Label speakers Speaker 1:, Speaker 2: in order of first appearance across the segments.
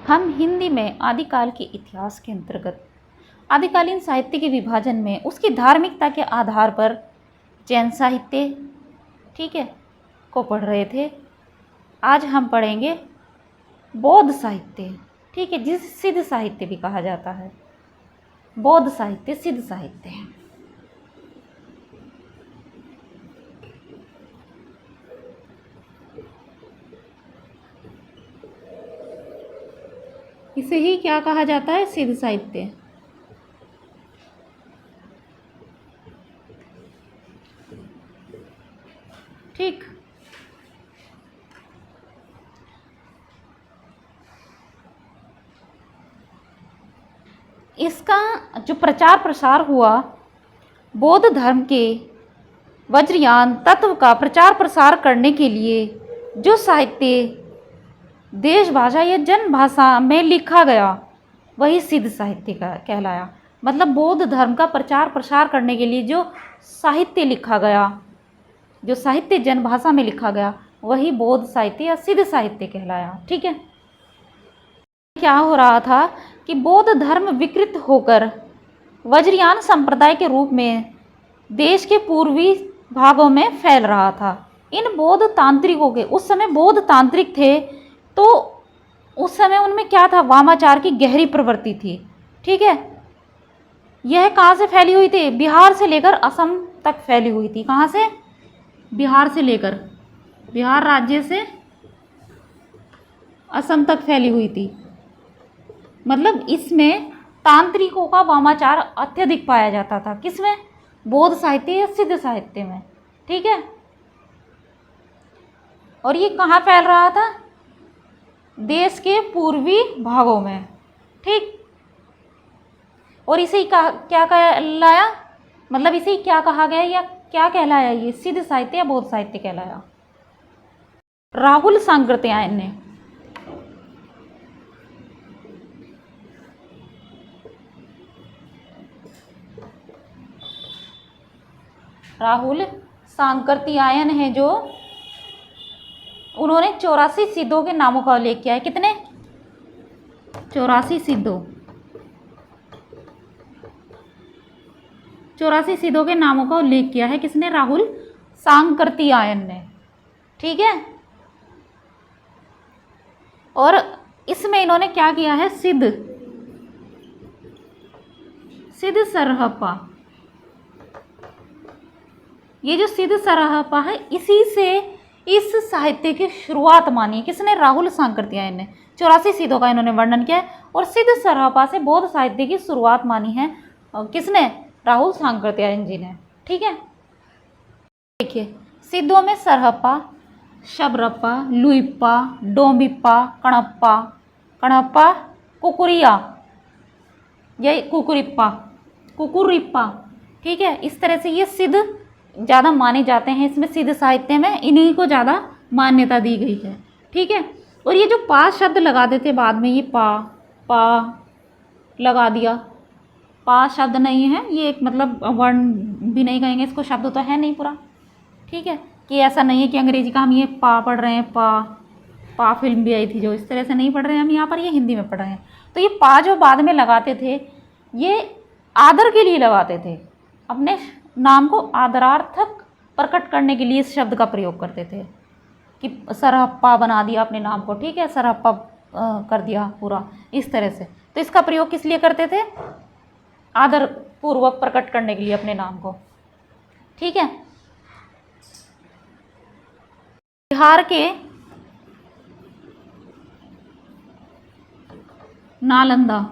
Speaker 1: हम हिंदी में आदिकाल के इतिहास के अंतर्गत आदिकालीन साहित्य के विभाजन में उसकी धार्मिकता के आधार पर जैन साहित्य, ठीक है, को पढ़ रहे थे। आज हम पढ़ेंगे बौद्ध साहित्य, ठीक है, जिसे सिद्ध साहित्य भी कहा जाता है। बौद्ध साहित्य, सिद्ध साहित्य। इसे ही क्या कहा जाता है? सिद्ध साहित्य। ठीक। इसका जो प्रचार प्रसार हुआ, बौद्ध धर्म के वज्रयान तत्व का प्रचार प्रसार करने के लिए जो साहित्य देश भाषा या जन भाषा में लिखा गया वही सिद्ध साहित्य का कहलाया। मतलब बौद्ध धर्म का प्रचार प्रसार करने के लिए जो साहित्य लिखा गया, जो साहित्य जन भाषा में लिखा गया, वही बौद्ध साहित्य या सिद्ध साहित्य कहलाया। ठीक है। क्या हो रहा था कि बौद्ध धर्म विकृत होकर वज्रयान संप्रदाय के रूप में देश के पूर्वी भागों में फैल रहा था। इन बौद्ध तांत्रिकों के, उस समय बौद्ध तांत्रिक थे, तो उस समय उनमें क्या था? वामाचार की गहरी प्रवृत्ति थी। ठीक है। यह कहाँ से फैली हुई थी? बिहार से लेकर असम तक फैली हुई थी। कहाँ से? बिहार से लेकर, बिहार राज्य से असम तक फैली हुई थी। मतलब इसमें तांत्रिकों का वामाचार अत्यधिक पाया जाता था। किसमें? बौद्ध साहित्य या सिद्ध साहित्य में। ठीक है। और ये कहाँ फैल रहा था? देश के पूर्वी भागों में। ठीक। और इसे क्या कहलाया? मतलब इसे क्या कहा गया या क्या कहलाया? ये सिद्ध साहित्य या बौद्ध साहित्य कहलाया। राहुल सांकृत्यायन ने राहुल सांकृत्यायन है जो, उन्होंने 84 सिद्धों के नामों का उल्लेख किया है। कितने? 84 सिद्धों। 84 सिद्धों के नामों का उल्लेख किया है। किसने? राहुल सांकृत्यायन ने। ठीक है। और इसमें इन्होंने क्या किया है? सिद्ध सरहप्पा, ये जो सिद्ध सरहप्पा है, इसी से इस साहित्य की शुरुआत मानी। किसने? राहुल सांकृत्यायन ने। 84 सिद्धों का इन्होंने वर्णन किया है और सिद्ध सरहप्पा से बौद्ध साहित्य की शुरुआत मानी है। किसने? राहुल सांकृत्यायन जी ने। ठीक है। देखिए, सिद्धों में सरहप्पा, शबरप्पा, लुइप्पा, डोम्बिप्पा, कणप्पा, कुकुरिया, ये कुकुरिप्पा। ठीक है। इस तरह से ये सिद्ध ज़्यादा माने जाते हैं। इसमें सिद्ध साहित्य में इन्हीं को ज़्यादा मान्यता दी गई है। ठीक है। और ये जो पा शब्द लगा देते बाद में, ये पा लगा दिया, पा शब्द नहीं है, ये एक मतलब वर्ण भी नहीं कहेंगे इसको, शब्द तो है नहीं पूरा। ठीक है। कि ऐसा नहीं है कि अंग्रेजी का हम ये पा पढ़ रहे हैं, पा फिल्म भी आई थी जो, इस तरह से नहीं पढ़ रहे हैं हम यहाँ पर, ये हिंदी में पढ़ रहे हैं। तो ये पा जो बाद में लगाते थे, ये आदर के लिए लगाते थे। अपने नाम को आदरार्थक प्रकट करने के लिए इस शब्द का प्रयोग करते थे कि सरहप्पा बना दिया अपने नाम को। ठीक है। सरहप्पा कर दिया पूरा, इस तरह से। तो इसका प्रयोग किस लिए करते थे? आदर पूर्वक प्रकट करने के लिए अपने नाम को। ठीक है। बिहार के नालंदा,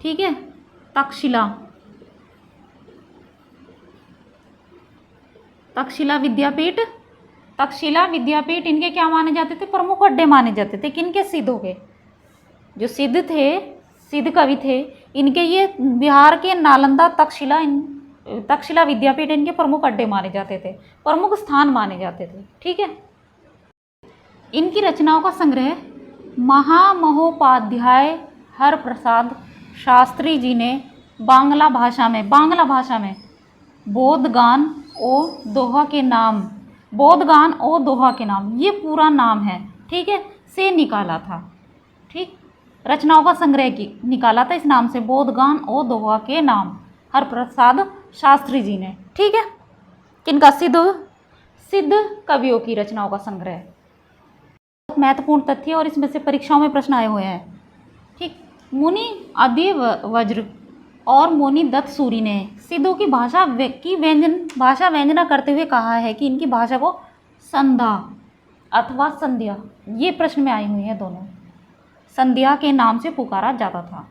Speaker 1: ठीक है, तक्षशिला विद्यापीठ इनके क्या माने जाते थे? प्रमुख अड्डे माने जाते थे। किनके? सिद्धों के। जो सिद्ध थे, सिद्ध कवि थे, इनके ये बिहार के नालंदा, तक्षशिला विद्यापीठ इनके प्रमुख अड्डे माने जाते थे, प्रमुख स्थान माने जाते थे। ठीक है। इनकी रचनाओं का संग्रह महामहोपाध्याय हर प्रसाद शास्त्री जी ने बांग्ला भाषा में बोधगान ओ दोहा के नाम, ये पूरा नाम है। ठीक है। से निकाला था। ठीक, रचनाओं का संग्रह की निकाला था इस नाम से, बोधगान और दोहा के नाम, हरप्रसाद शास्त्री जी ने। ठीक है, किनका? सिद्ध कवियों की रचनाओं का संग्रह। बहुत महत्वपूर्ण तथ्य और इसमें से परीक्षाओं में प्रश्न आए हुए हैं। ठीक, मुनि अद्य वज्र और मुनि दत्त सूरी ने सिद्धों की भाषा की व्यंजना करते हुए कहा है कि इनकी भाषा को संध्या अथवा संध्या, ये प्रश्न में आई हुई है दोनों, संध्या के नाम से पुकारा जाता था,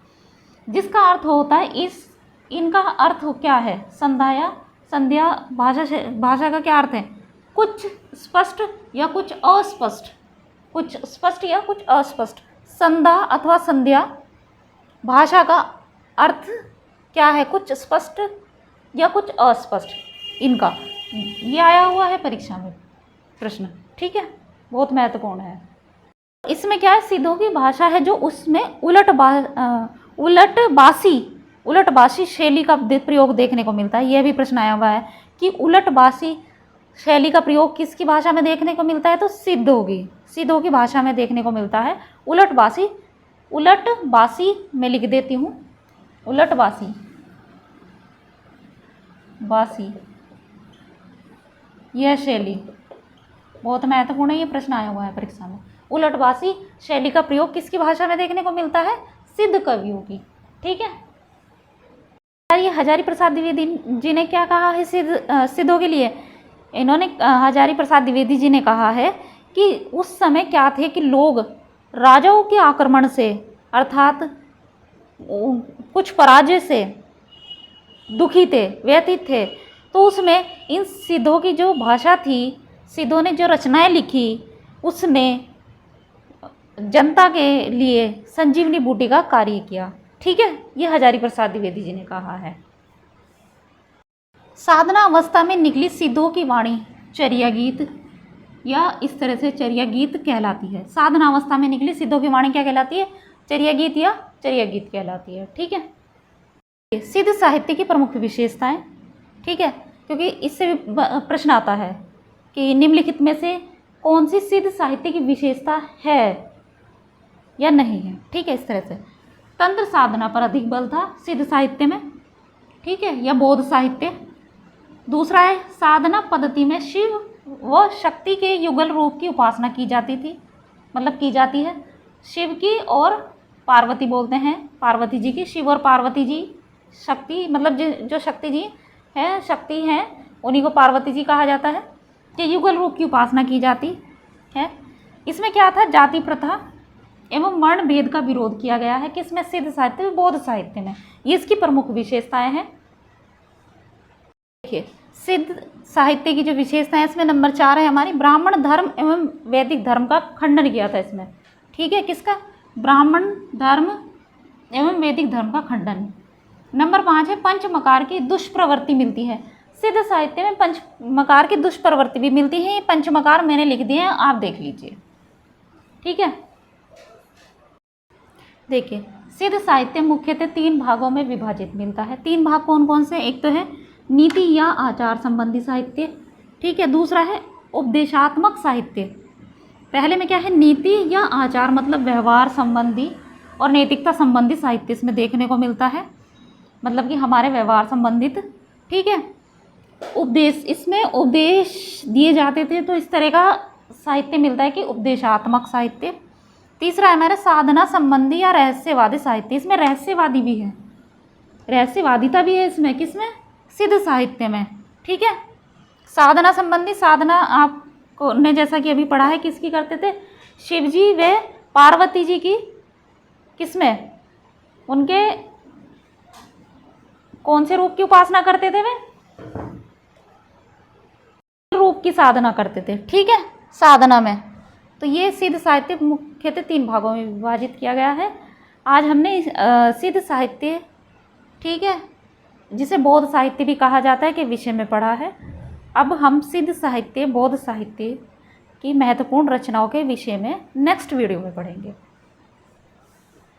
Speaker 1: जिसका अर्थ होता है इनका अर्थ क्या है? संध्या भाषा का क्या अर्थ है? कुछ स्पष्ट या कुछ अस्पष्ट, कुछ स्पष्ट या कुछ अस्पष्ट। संध्या अथवा संध्या भाषा का अर्थ क्या है? कुछ स्पष्ट या कुछ अस्पष्ट, इनका ये आया हुआ है परीक्षा में प्रश्न। ठीक है, बहुत महत्वपूर्ण है। इसमें क्या है? सिद्धों की भाषा है जो उसमें उलटबासी शैली का प्रयोग देखने को मिलता है। यह भी प्रश्न आया हुआ है कि उलटबासी शैली का प्रयोग किसकी भाषा में देखने को मिलता है? तो सिद्धों की भाषा में देखने को मिलता है उलटबासी मैं लिख देती हूँ, उलटबासी यह शैली बहुत महत्वपूर्ण है। ये प्रश्न आया हुआ है परीक्षा में। उलटबासी शैली का प्रयोग किसकी भाषा में देखने को मिलता है? सिद्ध कवियों की। ठीक है, ये हजारी प्रसाद द्विवेदी जी ने क्या कहा है सिद्धों के लिए? इन्होंने हजारी प्रसाद द्विवेदी जी ने कहा है कि उस समय क्या थे कि लोग राजाओं के आक्रमण से अर्थात कुछ पराजय से दुखी थे, व्यथित थे, तो उसमें इन सिद्धों की जो भाषा थी, सिद्धों ने जो रचनाएं लिखी, उसने जनता के लिए संजीवनी बूटी का कार्य किया। ठीक है, ये हजारी प्रसाद द्विवेदी जी ने कहा है। साधना अवस्था में निकली सिद्धों की वाणी चर्या गीत या इस तरह से चर्या गीत कहलाती है। साधना अवस्था में निकली सिद्धों की वाणी क्या कहलाती है? चर्या गीत या चर्या गीत कहलाती है। ठीक है, सिद्ध साहित्य की प्रमुख विशेषताएं। ठीक है, क्योंकि इससे भी प्रश्न आता है कि निम्नलिखित में से कौन सी सिद्ध साहित्य की विशेषता है या नहीं है। ठीक है, इस तरह से तंत्र साधना पर अधिक बल था सिद्ध साहित्य में। ठीक है, या बौद्ध साहित्य। दूसरा है साधना पद्धति में शिव व शक्ति के युगल रूप की उपासना की जाती थी, मतलब की जाती है। शिव की और पार्वती बोलते हैं, पार्वती जी की, शिव और पार्वती जी, शक्ति मतलब जो शक्ति जी हैं, शक्ति हैं, उन्हीं को पार्वती जी कहा जाता है। ये युगल रूप की उपासना की जाती है। इसमें क्या था? जाति प्रथा एवं वर्ण भेद का विरोध किया गया है। किसमें? सिद्ध साहित्य में, बौद्ध साहित्य में। ये इसकी प्रमुख विशेषताएं हैं। देखिए, सिद्ध साहित्य की जो विशेषताएं है, इसमें नंबर 4 है हमारी, ब्राह्मण धर्म एवं वैदिक धर्म का खंडन किया था इसमें। ठीक है, किसका? ब्राह्मण धर्म एवं वैदिक धर्म का खंडन। नंबर 5 है पंचमकार की दुष्प्रवृत्ति मिलती है। सिद्ध साहित्य में पंचमकार की दुष्प्रवृत्ति भी मिलती है। ये पंचमकार मैंने लिख दिए हैं, आप देख लीजिए। ठीक है, देखिए, सिद्ध साहित्य मुख्यतः 3 भागों में विभाजित मिलता है। 3 भाग कौन कौन से? एक तो है नीति या आचार संबंधी साहित्य। ठीक है, दूसरा है उपदेशात्मक साहित्य। पहले में क्या है? नीति या आचार मतलब व्यवहार संबंधी और नैतिकता संबंधी साहित्य इसमें देखने को मिलता है, मतलब कि हमारे व्यवहार संबंधित। ठीक है, उपदेश, इसमें उपदेश दिए जाते थे, तो इस तरह का साहित्य मिलता है कि उपदेशात्मक साहित्य। तीसरा है हमारा साधना संबंधी या रहस्यवादी साहित्य। इसमें रहस्यवादी भी है, रहस्यवादिता भी है इसमें। किसमें? सिद्ध साहित्य में। ठीक है, साधना संबंधी, साधना आपको ने जैसा कि अभी पढ़ा है किसकी करते थे? शिव जी व पार्वती जी की। किसमें? उनके कौन से रूप की उपासना करते थे? वे रूप की साधना करते थे। ठीक है, साधना में। तो ये सिद्ध साहित्य मुख्यतः 3 भागों में विभाजित किया गया है। आज हमने सिद्ध साहित्य, ठीक है, जिसे बौद्ध साहित्य भी कहा जाता है, के विषय में पढ़ा है। अब हम सिद्ध साहित्य, बौद्ध साहित्य की महत्वपूर्ण रचनाओं के विषय में नेक्स्ट वीडियो में पढ़ेंगे।